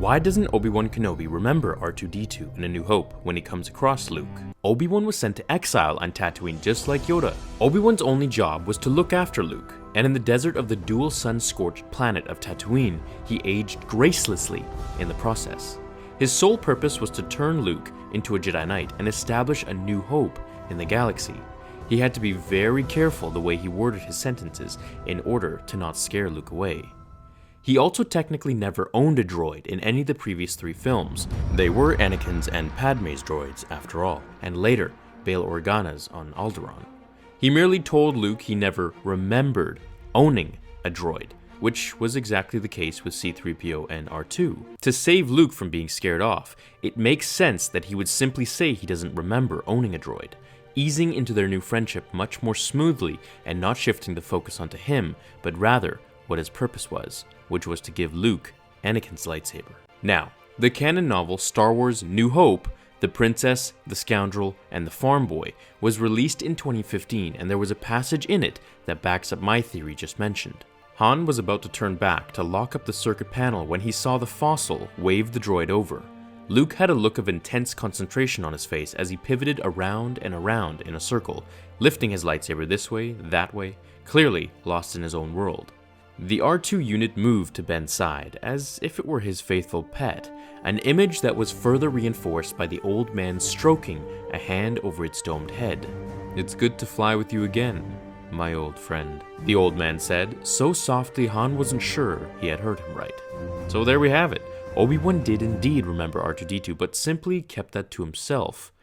Why doesn't Obi-Wan Kenobi remember R2D2 in A New Hope when he comes across Luke? Obi-Wan was sent to exile on Tatooine just like Yoda. Obi-Wan's only job was to look after Luke, and in the desert of the dual sun-scorched planet of Tatooine, he aged gracelessly in the process. His sole purpose was to turn Luke into a Jedi Knight and establish a new hope in the galaxy. He had to be very careful the way he worded his sentences in order to not scare Luke away. He also technically never owned a droid in any of the previous 3 films. They were Anakin's and Padme's droids, after all, and later, Bail Organa's on Alderaan. He merely told Luke he never remembered owning a droid, which was exactly the case with C-3PO and R2. To save Luke from being scared off, it makes sense that he would simply say he doesn't remember owning a droid, easing into their new friendship much more smoothly and not shifting the focus onto him, but rather what his purpose was, which was to give Luke Anakin's lightsaber. Now, the canon novel Star Wars New Hope, The Princess, the Scoundrel, and the Farm Boy was released in 2015, and there was a passage in it that backs up my theory just mentioned. Han was about to turn back to lock up the circuit panel when he saw the fossil wave the droid over. Luke had a look of intense concentration on his face as he pivoted around and around in a circle, lifting his lightsaber this way, that way, clearly lost in his own world. The R2 unit moved to Ben's side, as if it were his faithful pet, an image that was further reinforced by the old man stroking a hand over its domed head. "It's good to fly with you again, my old friend," the old man said, so softly Han wasn't sure he had heard him right. So there we have it. Obi-Wan did indeed remember R2D2, but simply kept that to himself.